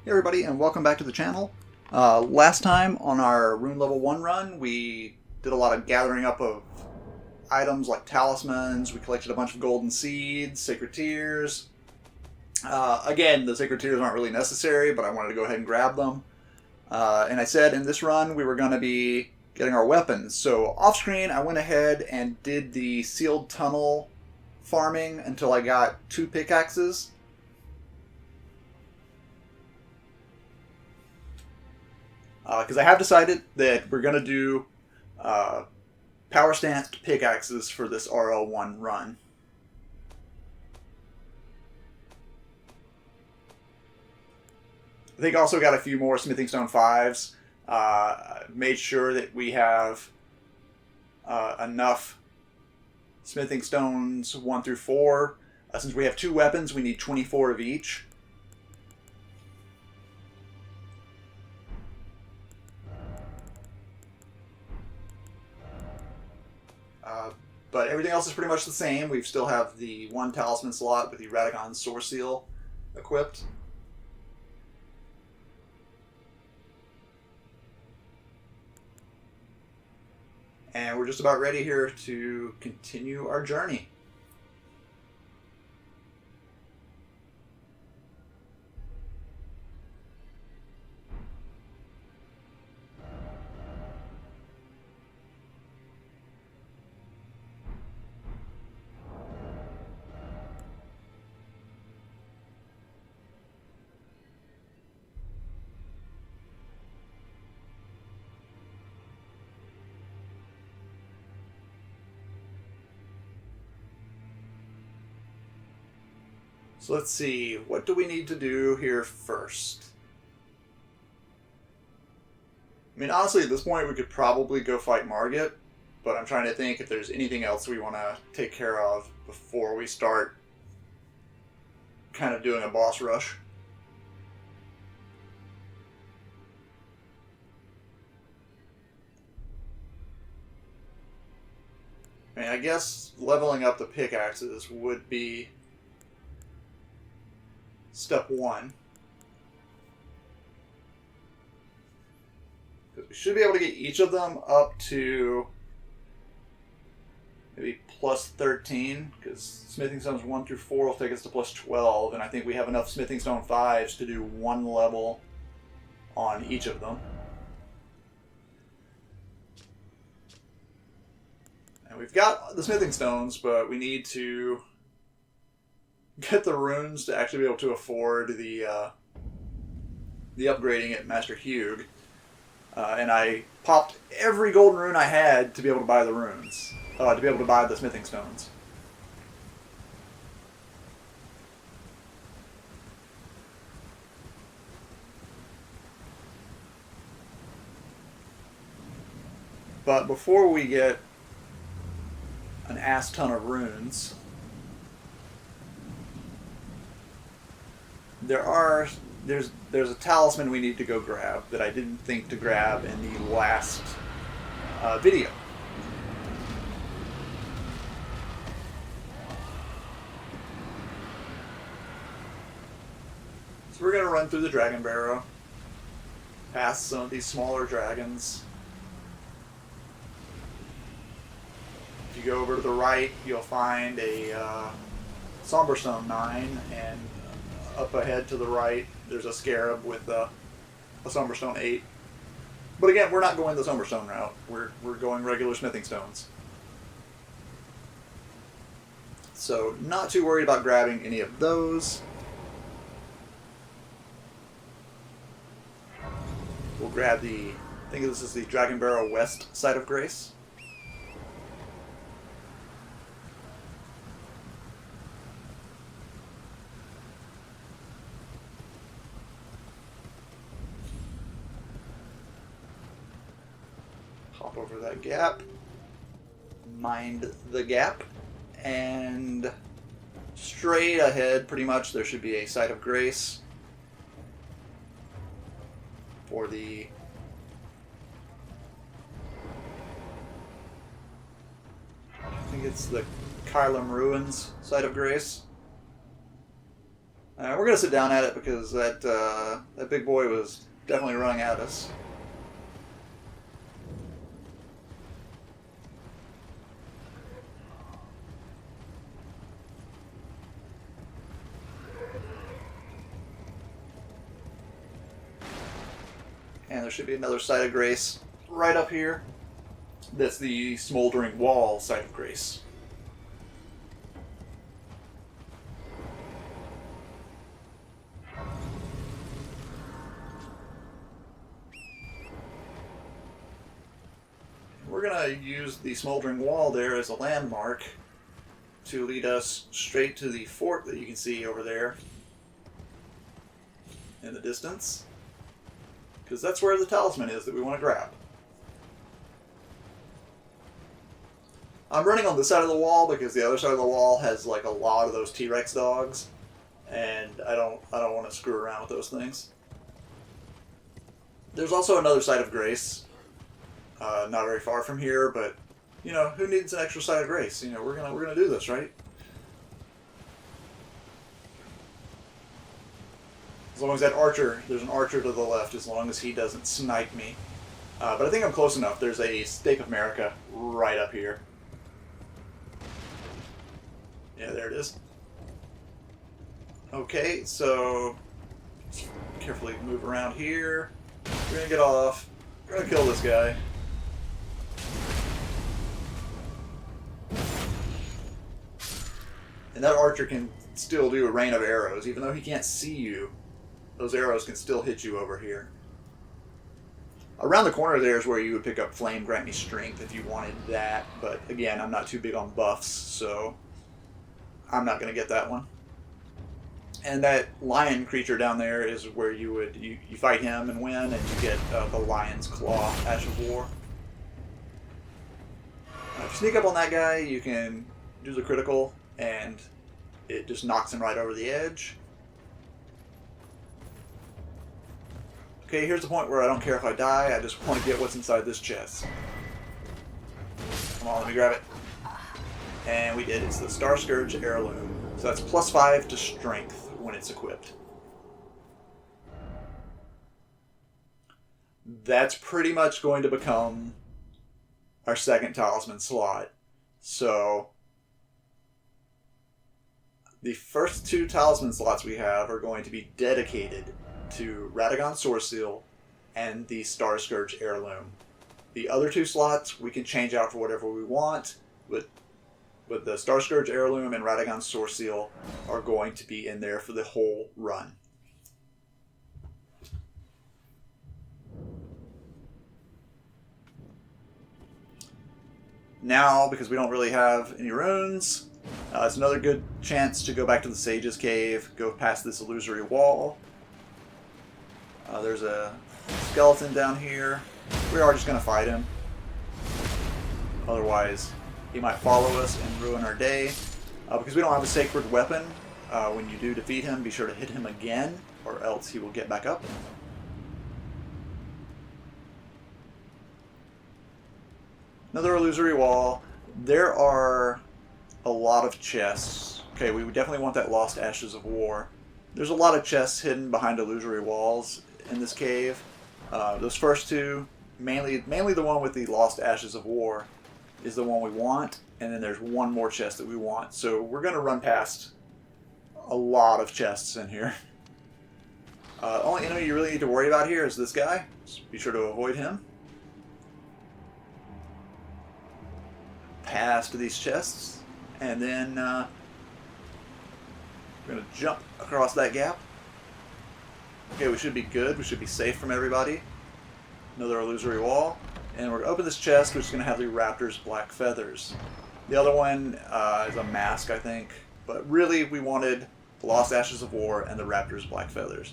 Hey everybody, and welcome back to the channel. Last time on our Rune Level 1 run, we did a lot of gathering up of items like talismans. We collected a bunch of golden seeds, sacred tears. Again, the sacred tears aren't really necessary, but I wanted to go ahead and grab them. And I said in this run we were going to be getting our weapons. So off screen, I went ahead and did the sealed tunnel farming until I got 2 pickaxes. Because I have decided that we're going to do power stanced pickaxes for this RL1 run. I think I also got a few more smithing stone 5s. Made sure that we have enough smithing stones 1 through 4. Since we have 2 weapons, we need 24 of each. But everything else is pretty much the same. We still have the 1 talisman slot with the Radagon Sword Seal equipped. And we're just about ready here to continue our journey. So let's see, what do we need to do here first? I mean, honestly, at this point, we could probably go fight Margit, but I'm trying to think if there's anything else we want to take care of before we start kind of doing a boss rush. I mean, I guess leveling up the pickaxes would be step 1. Because we should be able to get each of them up to maybe plus 13, because smithing stones 1 through 4 will take us to plus 12, and I think we have enough smithing stone 5s to do 1 level on each of them. And we've got the smithing stones, but we need to get the runes to actually be able to afford the upgrading at Master Hugh. And I popped every golden rune I had to be able to buy the runes. To be able to buy the smithing stones. But before we get an ass ton of runes, there's a talisman we need to go grab that I didn't think to grab in the last video. So we're going to run through the Dragon Barrow, past some of these smaller dragons. If you go over to the right, you'll find a Somberstone 9, and up ahead to the right, there's a Scarab with a Somberstone 8. But again, we're not going the Somberstone route. We're going regular smithing stones. So not too worried about grabbing any of those. We'll grab I think this is the Dragon Barrow West side of Grace. Hop over that gap, mind the gap, and straight ahead pretty much there should be a site of grace for the I think it's the Kylam Ruins site of grace. We're gonna sit down at it because that big boy was definitely running at us. And there should be another site of grace right up here. That's the smoldering wall site of grace. We're going to use the smoldering wall there as a landmark to lead us straight to the fort that you can see over there in the distance. Because that's where the talisman is that we want to grab. I'm running on this side of the wall because the other side of the wall has like a lot of those T-Rex dogs, and I don't want to screw around with those things. There's also another site of grace, not very far from here, but you know, who needs an extra site of grace? You know, we're gonna do this, right? As long as that archer, there's an archer to the left, as long as he doesn't snipe me. But I think I'm close enough. There's a Stake of America right up here. Yeah, there it is. Okay, so carefully move around here. We're gonna get off. We're gonna kill this guy. And that archer can still do a rain of arrows, even though he can't see you. Those arrows can still hit you over here. Around the corner there is where you would pick up Flame Grant Me Strength if you wanted that, but again, I'm not too big on buffs, so I'm not going to get that one. And that lion creature down there is where you fight him and win, and you get the Lion's Claw, Ash of War. If you sneak up on that guy, you can do the critical, and it just knocks him right over the edge. Okay, here's the point where I don't care if I die, I just want to get what's inside this chest. Come on, let me grab it. And we did. It's the Star Scourge Heirloom. So that's +5 to strength when it's equipped. That's pretty much going to become our second talisman slot. So the first 2 talisman slots we have are going to be dedicated to Radagon's Soreseal and the Star Scourge Heirloom. The other 2 slots we can change out for whatever we want, but the Star Scourge Heirloom and Radagon's Soreseal are going to be in there for the whole run. Now, because we don't really have any runes, it's another good chance to go back to the Sage's Cave, go past this illusory wall. There's a skeleton down here. We are just going to fight him. Otherwise, he might follow us and ruin our day. Because we don't have a sacred weapon, when you do defeat him, be sure to hit him again, or else he will get back up. Another illusory wall. There are a lot of chests. Okay, we would definitely want that Lost Ashes of War. There's a lot of chests hidden behind illusory walls in this cave. Those first 2, mainly the one with the Lost Ashes of War, is the one we want, and then there's one more chest that we want. So we're going to run past a lot of chests in here. Only enemy you really need to worry about here is this guy. Just be sure to avoid him. Past these chests, and then we're going to jump across that gap. Okay, we should be good. We should be safe from everybody. Another illusory wall. And we're going to open this chest, which is going to have the Raptor's Black Feathers. The other one is a mask, I think. But really, we wanted the Lost Ashes of War and the Raptor's Black Feathers.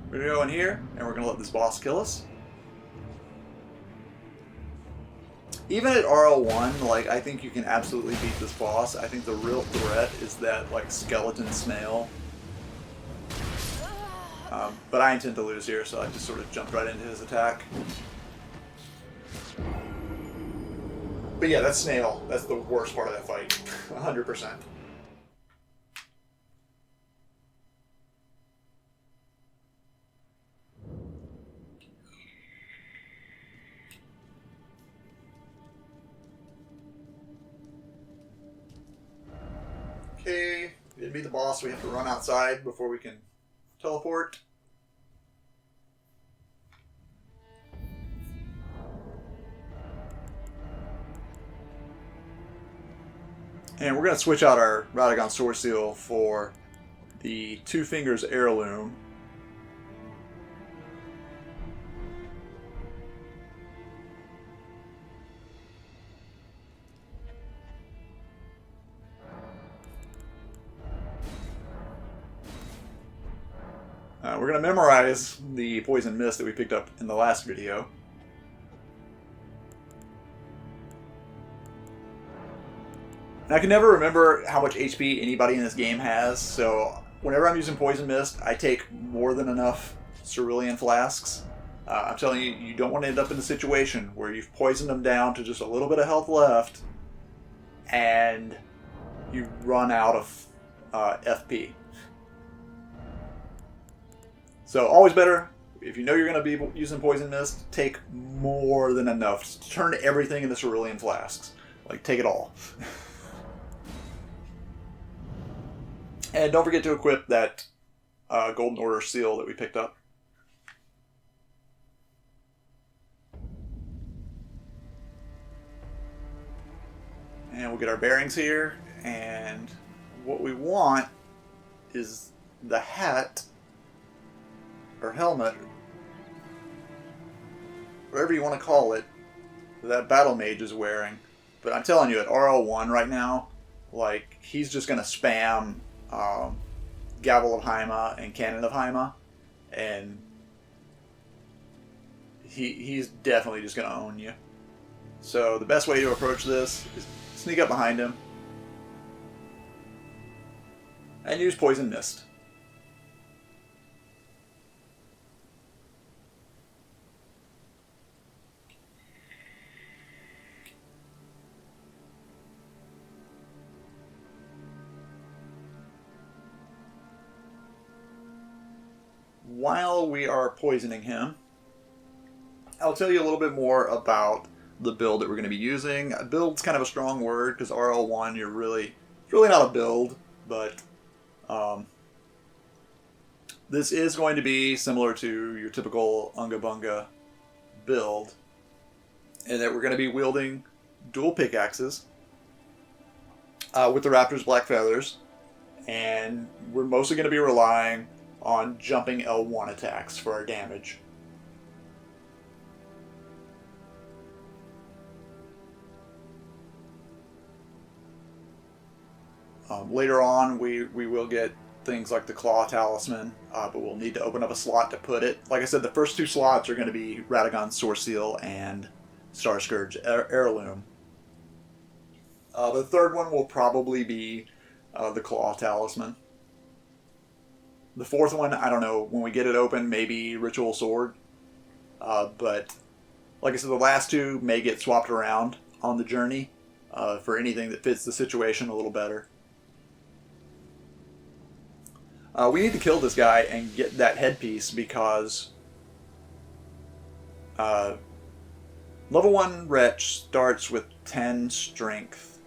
We're going to go in here, and we're going to let this boss kill us. Even at RL1, like, I think you can absolutely beat this boss. I think the real threat is that, like, skeleton snail. But I intend to lose here, so I just sort of jumped right into his attack. But yeah, that snail, that's the worst part of that fight. 100%. Okay, we didn't beat the boss. We have to run outside before we can teleport. And we're going to switch out our Radagon Sword Seal for the Two Fingers Heirloom. We're going to memorize the Poison Mist that we picked up in the last video. And I can never remember how much HP anybody in this game has, so whenever I'm using Poison Mist, I take more than enough cerulean flasks. I'm telling you, you don't want to end up in a situation where you've poisoned them down to just a little bit of health left, and you run out of FP. So always better, if you know you're going to be using Poison Mist, take more than enough. Turn everything into cerulean flasks. Like, take it all. And don't forget to equip that Golden Order seal that we picked up. And we'll get our bearings here. And what we want is the hat or helmet, whatever you want to call it, that Battle Mage is wearing. But I'm telling you, at RL1 right now, like, he's just going to spam Gavel of Haima and Cannon of Haima, and he's definitely just going to own you. So the best way to approach this is sneak up behind him and use Poison Mist. While we are poisoning him, I'll tell you a little bit more about the build that we're going to be using. Build's kind of a strong word, because RL1, it's really not a build, but this is going to be similar to your typical Unga Bunga build, in that we're going to be wielding dual pickaxes with the Raptor's Black Feathers, and we're mostly going to be relying on jumping L1 attacks for our damage. Later on, we will get things like the Claw Talisman, but we'll need to open up a slot to put it. Like I said, the first two slots are going to be Radagon Sword Seal and Star Scourge Heirloom. The third one will probably be the Claw Talisman. The fourth one, I don't know. When we get it open, maybe Ritual Sword. But like I said, the last two may get swapped around on the journey for anything that fits the situation a little better. We need to kill this guy and get that headpiece because level 1 Wretch starts with 10 strength.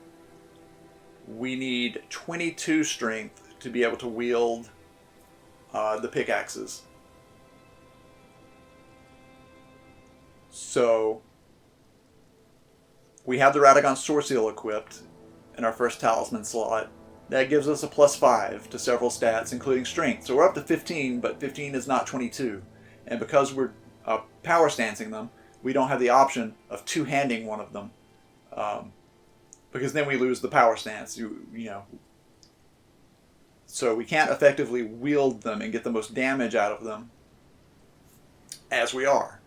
We need 22 strength to be able to wield the pickaxes. So we have the Radagon Sword Seal equipped in our first talisman slot. That gives us a +5 to several stats, including strength. So we're up to 15, but 15 is not 22. And because we're power stancing them, we don't have the option of two-handing one of them. Because then we lose the power stance. You know. So we can't effectively wield them and get the most damage out of them as we are.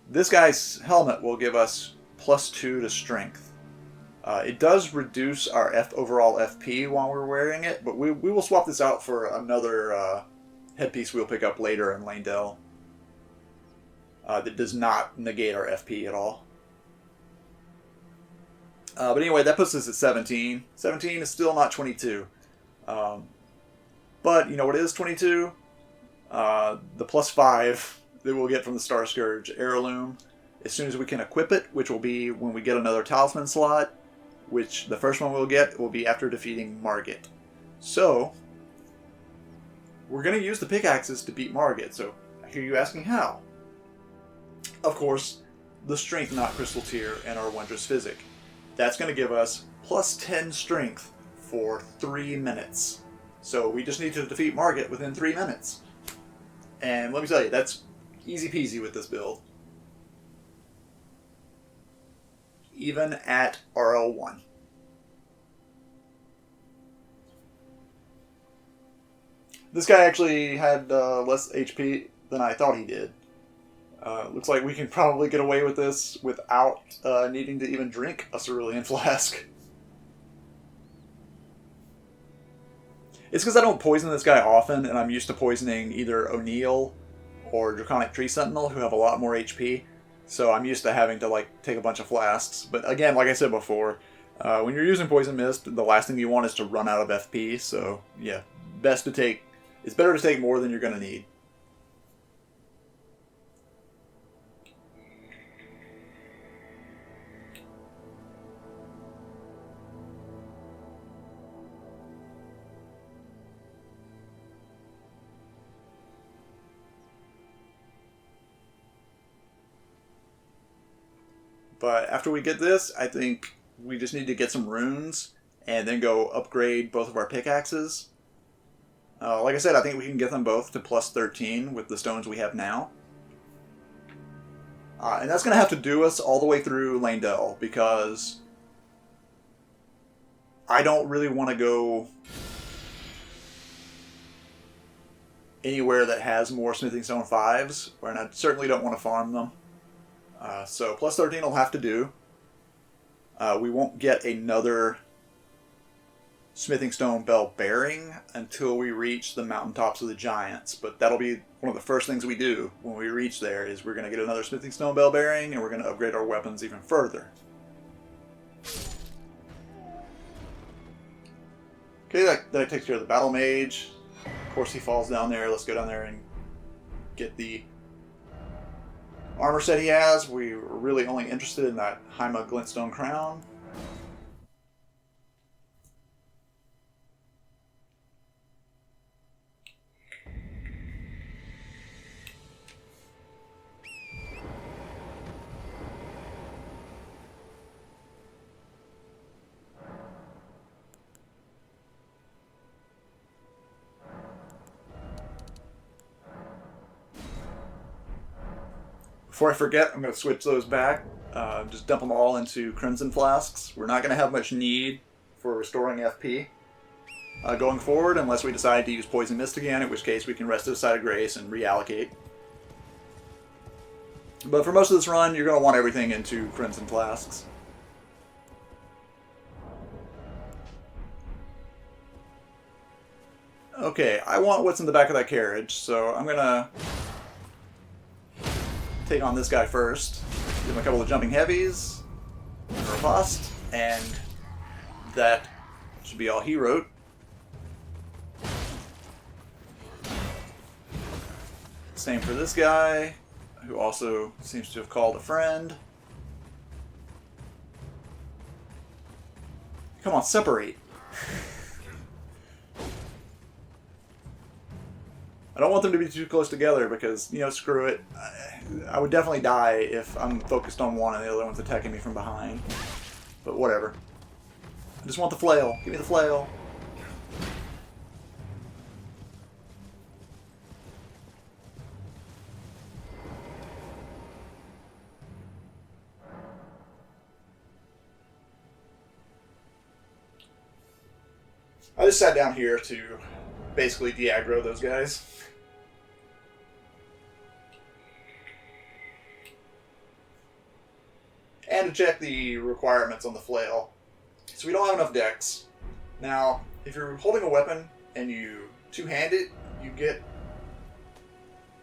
This guy's helmet will give us +2 to strength. It does reduce our overall FP while we're wearing it, but we will swap this out for another headpiece we'll pick up later in Leyndell that does not negate our FP at all. But anyway, that puts us at 17. 17 is still not 22. But, you know what is 22? The +5 that we'll get from the Star Scourge Heirloom as soon as we can equip it, which will be when we get another talisman slot. which the first one we'll get will be after defeating Margit. So, we're going to use the pickaxes to beat Margit. So, I hear you asking how. Of course, the Strength Knot Crystal Tier and our Wondrous Physic. That's going to give us plus 10 Strength for 3 minutes. So we just need to defeat Margit within 3 minutes. And let me tell you, that's easy peasy with this build. Even at RL1. This guy actually had less HP than I thought he did. Looks like we can probably get away with this without needing to even drink a cerulean flask. It's because I don't poison this guy often, and I'm used to poisoning either O'Neill or Draconic Tree Sentinel, who have a lot more HP. So I'm used to having to like take a bunch of flasks. But again, like I said before, when you're using Poison Mist, the last thing you want is to run out of FP. So yeah, it's better to take more than you're going to need. But after we get this, I think we just need to get some runes and then go upgrade both of our pickaxes. Like I said, I think we can get them both to plus 13 with the stones we have now. And that's going to have to do us all the way through Landell, because I don't really want to go anywhere that has more Smithing Stone 5s, and I certainly don't want to farm them. So plus 13 will have to do. We won't get another Smithing Stone Bell bearing until we reach the Mountaintops of the Giants, but that'll be one of the first things we do when we reach there, is we're going to get another Smithing Stone Bell bearing, and we're going to upgrade our weapons even further. Okay, that takes care of the Battle Mage. Of course he falls down there. Let's go down there and get the armor set he has. We were really only interested in that Haima Glintstone Crown. Before I forget, I'm going to switch those back. Just dump them all into Crimson Flasks. We're not going to have much need for restoring FP going forward, unless we decide to use Poison Mist again, in which case we can rest to the Side of Grace and reallocate. But for most of this run, you're going to want everything into Crimson Flasks. Okay, I want what's in the back of that carriage, so I'm going to take on this guy first. Give him a couple of jumping heavies, riposte, and that should be all he wrote. Same for this guy, who also seems to have called a friend. Come on, separate. I don't want them to be too close together because, you know, screw it. I would definitely die if I'm focused on one and the other one's attacking me from behind. But whatever. I just want the flail. Give me the flail. I just sat down here to basically de-aggro those guys. And to check the requirements on the flail. So we don't have enough dex. Now, if you're holding a weapon and you two-hand it, you get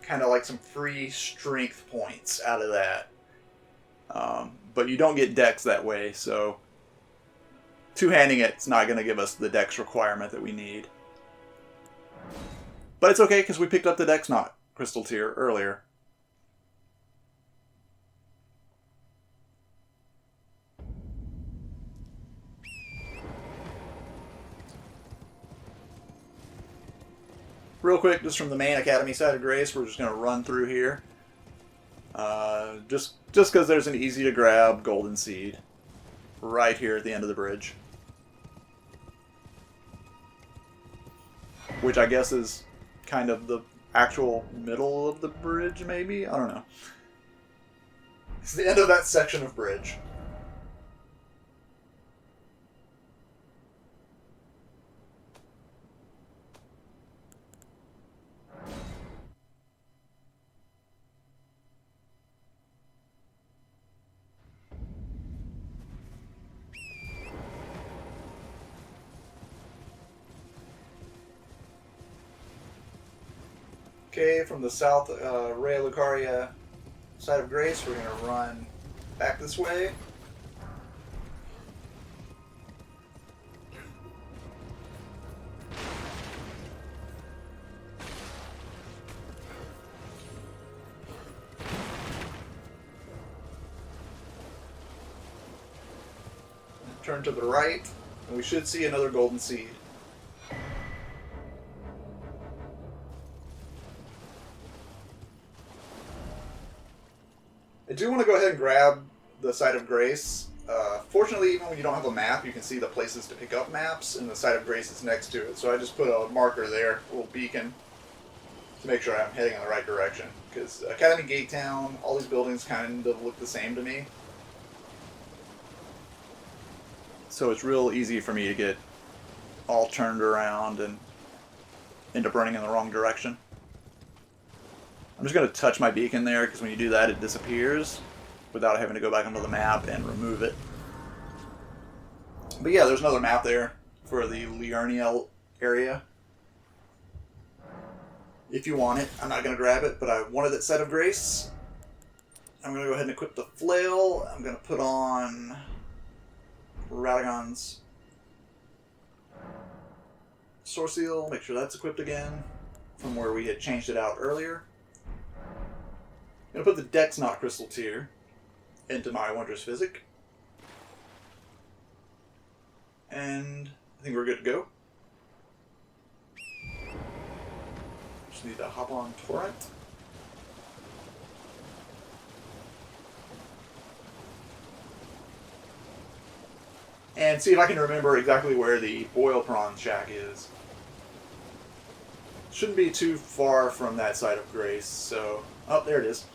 kind of like some free strength points out of that. But you don't get dex that way, so two-handing it's not going to give us the dex requirement that we need. But it's okay, because we picked up the Dex Knot Crystal Tier earlier. Real quick, just from the main Academy side of Grace, we're just going to run through here. Just because there's an easy to grab golden seed right here at the end of the bridge. Which I guess is kind of the actual middle of the bridge, maybe? I don't know. It's the end of that section of bridge. Okay, from the south Ray Lucaria side of Grace, we're going to run back this way. Turn to the right, and we should see another golden seed. I do want to go ahead and grab the Site of Grace. Fortunately, even when you don't have a map, you can see the places to pick up maps, and the Site of Grace is next to it. So I just put a marker there, a little beacon, to make sure I'm heading in the right direction. Because Academy Gate Town, all these buildings kind of look the same to me. So it's real easy for me to get all turned around and end up running in the wrong direction. I'm just going to touch my beacon there, because when you do that, it disappears without having to go back onto the map and remove it. But yeah, there's another map there for the Liurniel area. If you want it. I'm not going to grab it, but I wanted that Set of Grace. I'm going to go ahead and equip the flail. I'm going to put on Radagon's Sword Seal, make sure that's equipped again from where we had changed it out earlier. I'm going to put the Dex Knot Crystal Tier into my Wondrous Physic. And I think we're good to go. Just need to hop on Torrent. And see if I can remember exactly where the Boil Prawn Shack is. Shouldn't be too far from that Side of Grace, so... Oh, there it is.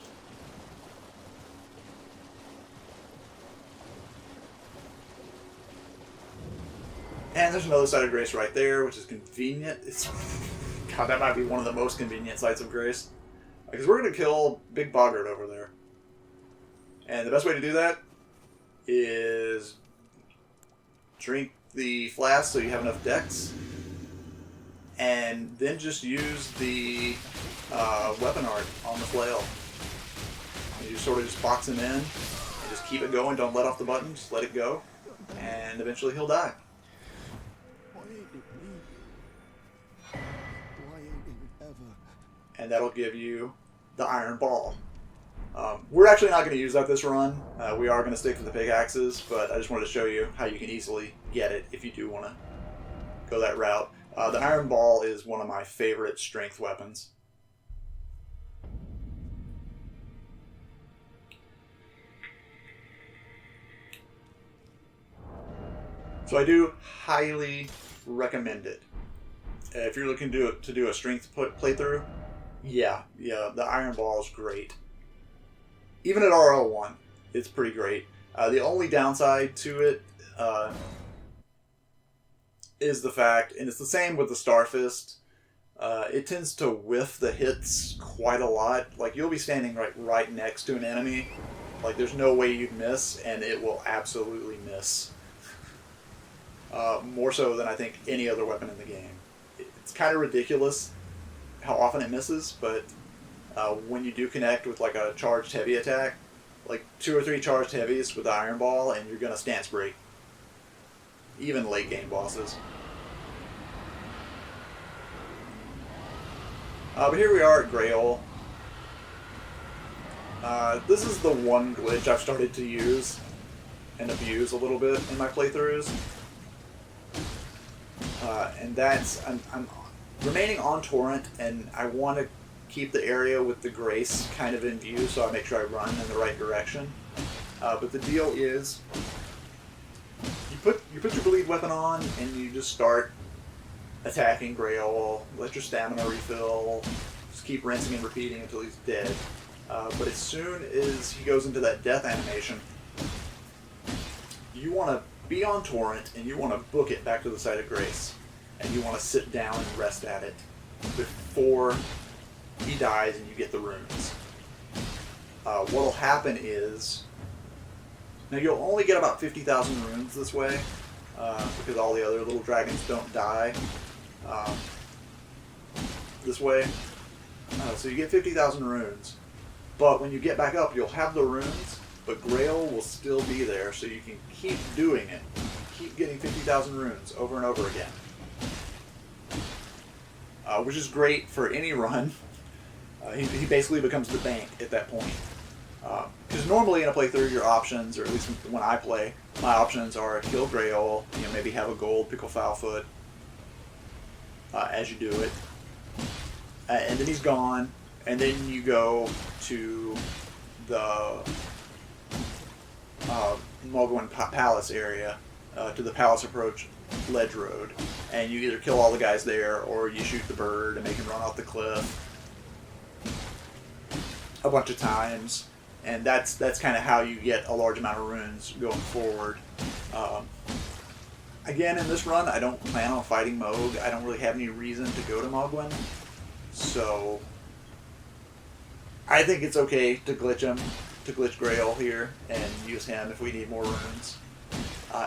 And there's another Side of Grace right there, which is convenient. It's... God, that might be one of the most convenient sites of Grace. Because we're going to kill Big Boggart over there. And the best way to do that is drink the flask so you have enough dex. And then just use the weapon art on the flail. And you sort of just box him in and just keep it going. Don't let off the button. Just let it go. And eventually he'll die. And that'll give you the Iron Ball. We're actually not going to use that this run. We are going to stick to the pickaxes, but I just wanted to show you how you can easily get it if you do want to go that route. The Iron Ball is one of my favorite strength weapons. So I do highly recommend it. If you're looking to do a strength playthrough, yeah, the Iron Ball is great. Even at RL1, it's pretty great. The only downside to it is the fact, and it's the same with the Starfist, it tends to whiff the hits quite a lot. Like, you'll be standing right next to an enemy, like there's no way you'd miss, and it will absolutely miss. More so than I think any other weapon in the game. It's kind of ridiculous how often it misses, but when you do connect with like a charged heavy attack, like 2 or 3 charged heavies with the Iron Ball, and you're gonna stance break. Even late game bosses. But here we are at Grail. This is the one glitch I've started to use and abuse a little bit in my playthroughs. And that's, I'm remaining on Torrent, and I want to keep the area with the Grace kind of in view, so I make sure I run in the right direction. But the deal is, you put your bleed weapon on, and you just start attacking Grail, let your stamina refill, just keep rinsing and repeating until he's dead. But as soon as he goes into that death animation, you want to be on Torrent, and you want to book it back to the site of Grace. And you want to sit down and rest at it before he dies and you get the runes. What'll happen is, now you'll only get about 50,000 runes this way, because all the other little dragons don't die this way. So you get 50,000 runes, but when you get back up, you'll have the runes, but Grail will still be there, so you can keep doing it. Keep getting 50,000 runes over and over again. Which is great for any run. He basically becomes the bank at that point. Because normally in a playthrough, your options, or at least when I play, my options are kill Grail, maybe have a gold pickle Foulfoot as you do it. And then he's gone, and then you go to the Mogwin Palace area, to the Palace Approach ledge road, and you either kill all the guys there or you shoot the bird and make him run off the cliff a bunch of times, and that's kind of how you get a large amount of runes going forward. Again, in this run, I don't plan on fighting Moog. I don't really have any reason to go to Mogwin, so I think it's okay to glitch him, to glitch Grail here, and use him if we need more runes.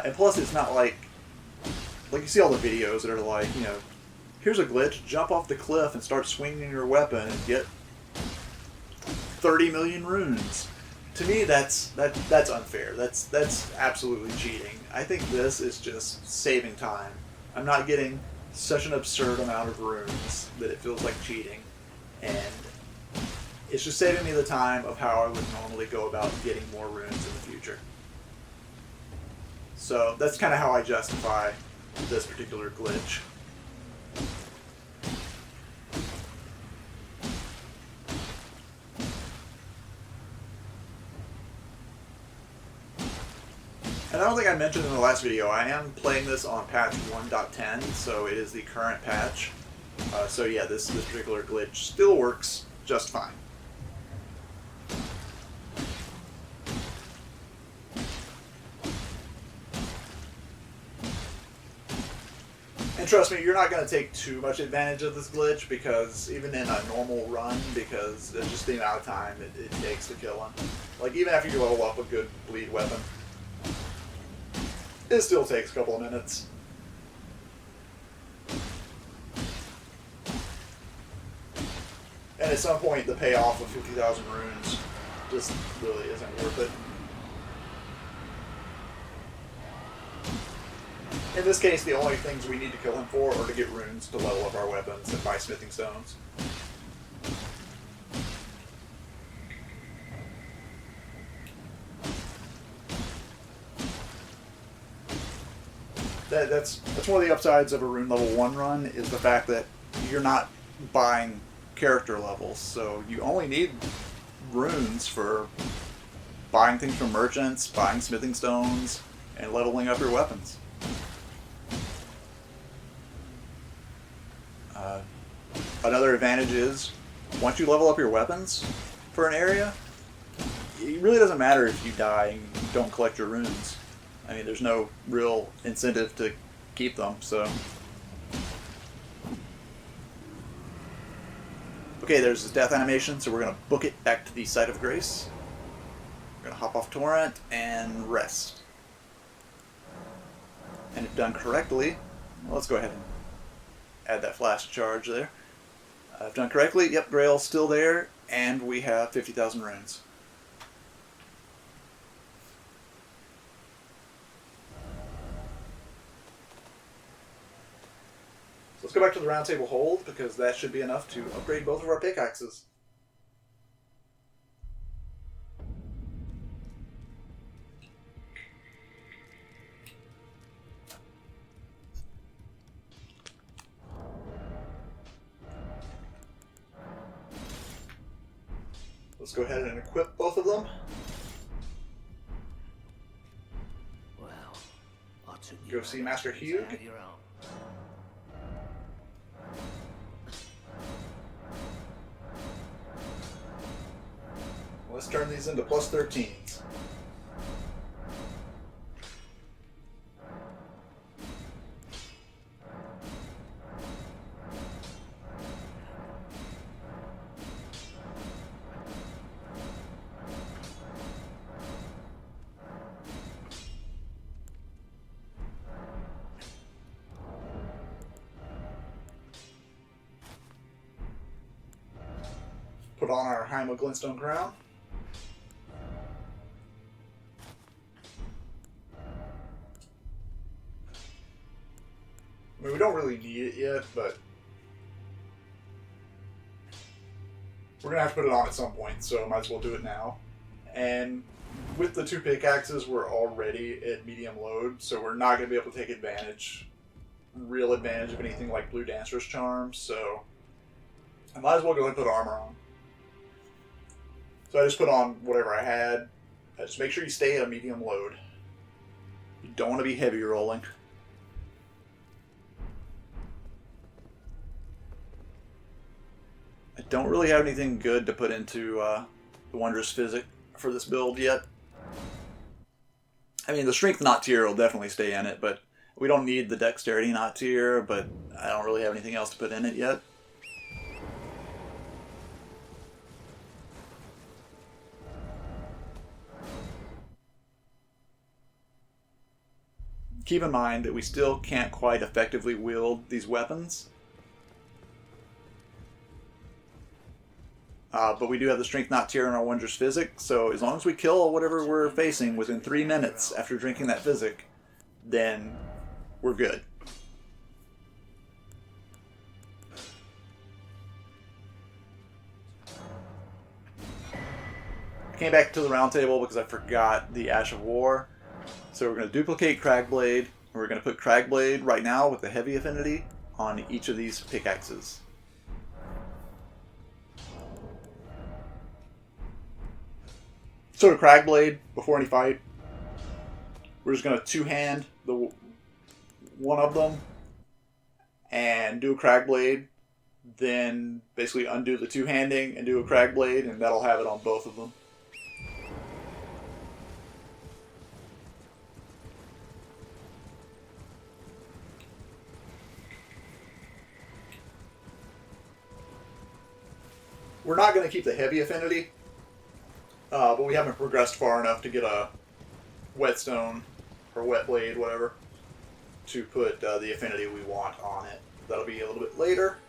And plus, it's not like you see all the videos that are like, here's a glitch, jump off the cliff and start swinging your weapon and get 30 million runes. To me, that's unfair. That's absolutely cheating. I think this is just saving time. I'm not getting such an absurd amount of runes that it feels like cheating, and it's just saving me the time of how I would normally go about getting more runes in the future. So that's kind of how I justify this particular glitch. And I don't think I mentioned in the last video, I am playing this on patch 1.10, so it is the current patch. So yeah, this particular glitch still works just fine. And trust me, you're not going to take too much advantage of this glitch, because even in a normal run, because it's just the amount of time it takes to kill him. Like, even after you level up a good bleed weapon, it still takes a couple of minutes. And at some point, the payoff of 50,000 runes just really isn't worth it. In this case, the only things we need to kill him for are to get runes to level up our weapons and buy smithing stones. That's one of the upsides of a rune level 1 run, is the fact that you're not buying character levels, so you only need runes for buying things from merchants, buying smithing stones, and leveling up your weapons. Another advantage is, once you level up your weapons for an area, it really doesn't matter if you die and you don't collect your runes. I mean, there's no real incentive to keep them, so... Okay, there's this death animation, so we're going to book it back to the site of Grace. We're going to hop off Torrent and rest. And if done correctly, well, let's go ahead and add that flash charge there. If done correctly, yep, Grail's still there, and we have 50,000 runes. So let's go back to the round table hold, because that should be enough to upgrade both of our pickaxes. let's go ahead and equip both of them. Well, Go see Master Hugh. Let's turn these into plus 13s. Put on our Heimo Glintstone Crown. I mean, we don't really need it yet, but we're going to have to put it on at some point, so might as well do it now. And with the 2 pickaxes, we're already at medium load, so we're not going to be able to take real advantage of anything like Blue Dancer's Charm, so I might as well go ahead and put armor on. So I just put on whatever I had. Just make sure you stay at a medium load. You don't want to be heavy rolling. I don't really have anything good to put into the Wondrous Physic for this build yet. I mean, the Strength Knot tier will definitely stay in it, but we don't need the Dexterity Knot tier, but I don't really have anything else to put in it yet. Keep in mind that we still can't quite effectively wield these weapons. But we do have the Strength Knot tier in our Wondrous Physic, so as long as we kill whatever we're facing within 3 minutes after drinking that Physic, then we're good. I came back to the round table because I forgot the Ash of War. So we're going to duplicate Cragblade, and we're going to put Cragblade right now with the heavy affinity on each of these pickaxes. So to Cragblade, before any fight, we're just going to two-hand the one of them and do a Cragblade, then basically undo the two-handing and do a Cragblade, and that'll have it on both of them. We're not going to keep the heavy affinity, but we haven't progressed far enough to get a whetstone or wet blade, whatever, to put the affinity we want on it. That'll be a little bit later.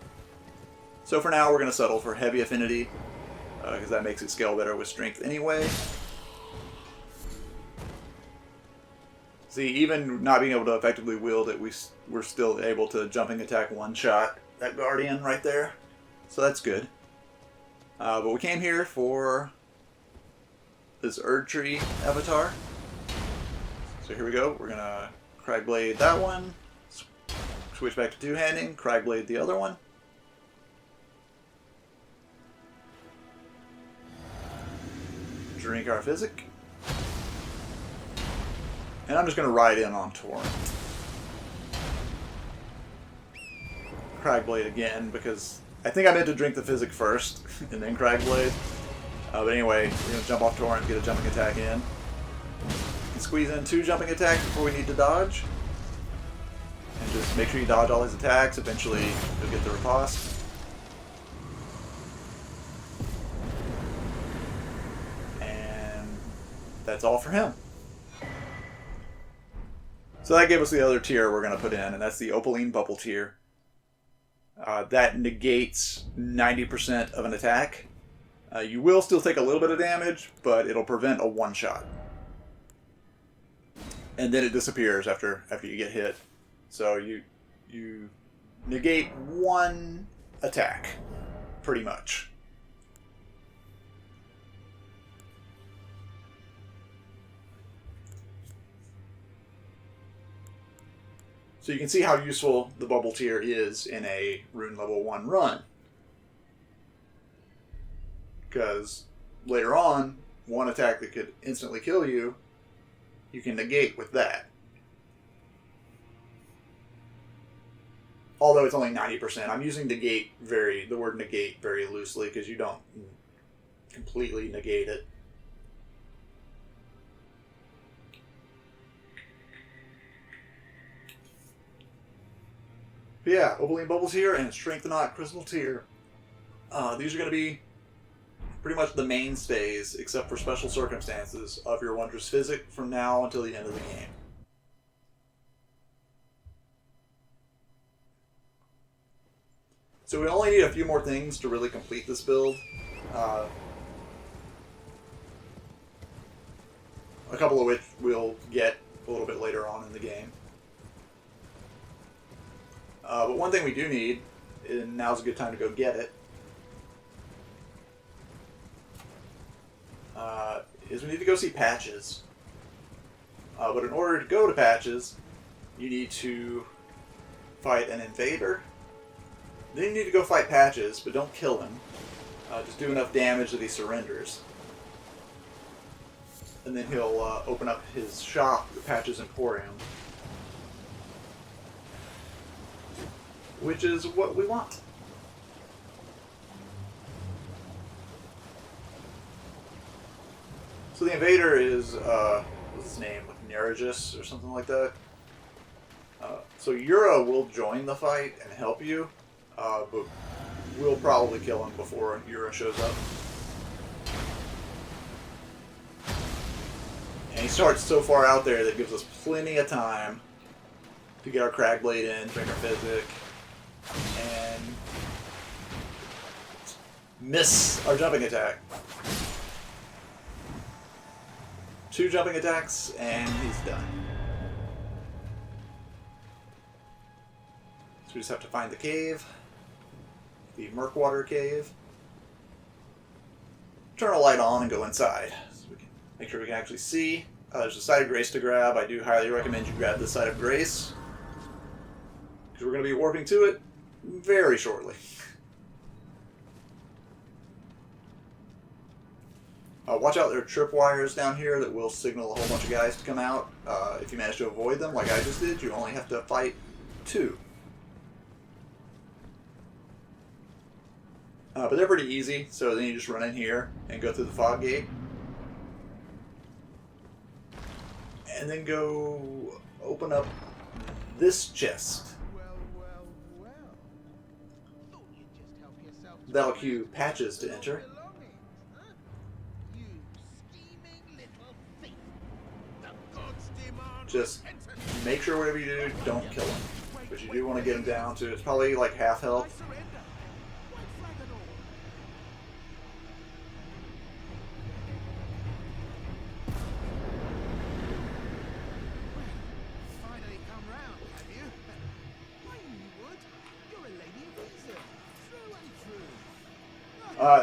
So for now, we're going to settle for heavy affinity, because that makes it scale better with strength anyway. See, even not being able to effectively wield it, we're still able to jumping attack one-shot that Guardian right there. So that's good. But we came here for this Erdtree avatar. So here we go. We're going to Cragblade that one. Switch back to two-handing. Cragblade the other one. Drink our Physic. And I'm just going to ride in on Torrent. Cragblade again, because I think I meant to drink the Physic first, and then Cragblade. But anyway, we're going to jump off Torrent and get a jumping attack in. And squeeze in 2 jumping attacks before we need to dodge. And just make sure you dodge all his attacks. Eventually, you'll get the riposte. And that's all for him. So that gave us the other tier we're going to put in, and that's the Opaline Bubble tier. That negates 90% of an attack. You will still take a little bit of damage, but it'll prevent a one-shot. And then it disappears after you get hit. So you negate 1 attack, pretty much. So you can see how useful the bubble tier is in a Rune level 1 run. Because later on, one attack that could instantly kill you, you can negate with that. Although it's only 90%. I'm using the word negate very loosely because you don't completely negate it. But yeah, Opaline Bubbles here and Strength Knot Crystal Tear. These are going to be pretty much the mainstays, except for special circumstances, of your Wondrous Physic from now until the end of the game. So we only need a few more things to really complete this build. A couple of which we'll get a little bit later on in the game. But one thing we do need, and now's a good time to go get it, is we need to go see Patches. But in order to go to Patches, you need to fight an invader. Then you need to go fight Patches, but don't kill him. Just do enough damage that he surrenders. And then he'll open up his shop, the Patches Emporium. Which is what we want. So the invader is, what's his name? Like Nerigis or something like that. So Yura will join the fight and help you, but we'll probably kill him before Yura shows up. And he starts so far out there that gives us plenty of time to get our Cragblade in, drink our Physic, and miss our jumping attack. 2 jumping attacks, and he's done. So we just have to find the cave, the Murkwater Cave, turn a light on, and go inside. So we can make sure we can actually see. There's a Site of Grace to grab. I do highly recommend you grab the Site of Grace, because we're going to be warping to it very shortly. Watch out, there are tripwires down here that will signal a whole bunch of guys to come out. If you manage to avoid them, like I just did, you only have to fight 2. But they're pretty easy, so then you just run in here and go through the fog gate. And then go open up this chest. That'll cue Patches to enter. Just make sure whatever you do, don't kill him. But you do want to get him down to, it's probably like half health.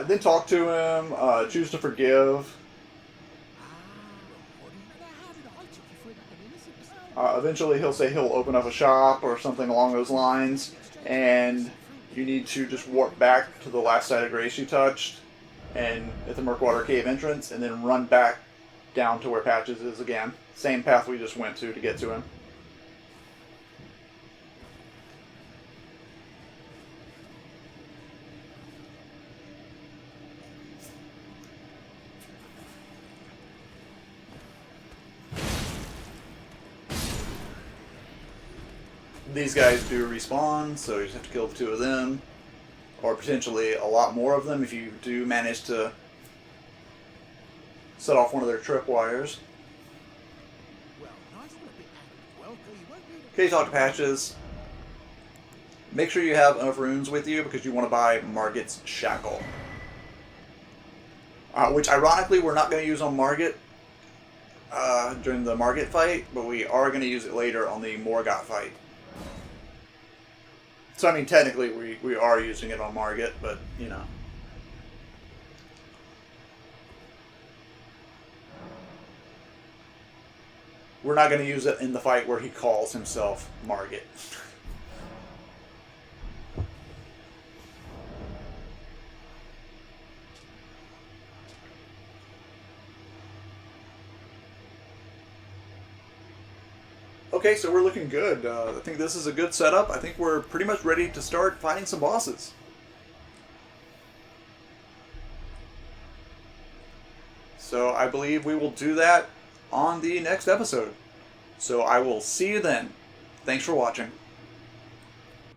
Then talk to him, choose to forgive. Eventually he'll say he'll open up a shop or something along those lines, and you need to just warp back to the last Site of Grace you touched, and at the Murkwater Cave entrance, and then run back down to where Patches is again. Same path we just went to get to him. These guys do respawn, so you just have to kill the 2 of them, or potentially a lot more of them if you do manage to set off one of their tripwires. Okay, talk to Patches. Make sure you have enough runes with you because you want to buy Margit's Shackle. Which ironically we're not going to use on Margit during the Margit fight, but we are going to use it later on the Morgott fight. So, I mean, technically, we are using it on Margit, but, you know. We're not going to use it in the fight where he calls himself Margit. Okay, so we're looking good. I think this is a good setup. I think we're pretty much ready to start fighting some bosses. So I believe we will do that on the next episode. So I will see you then. Thanks for watching.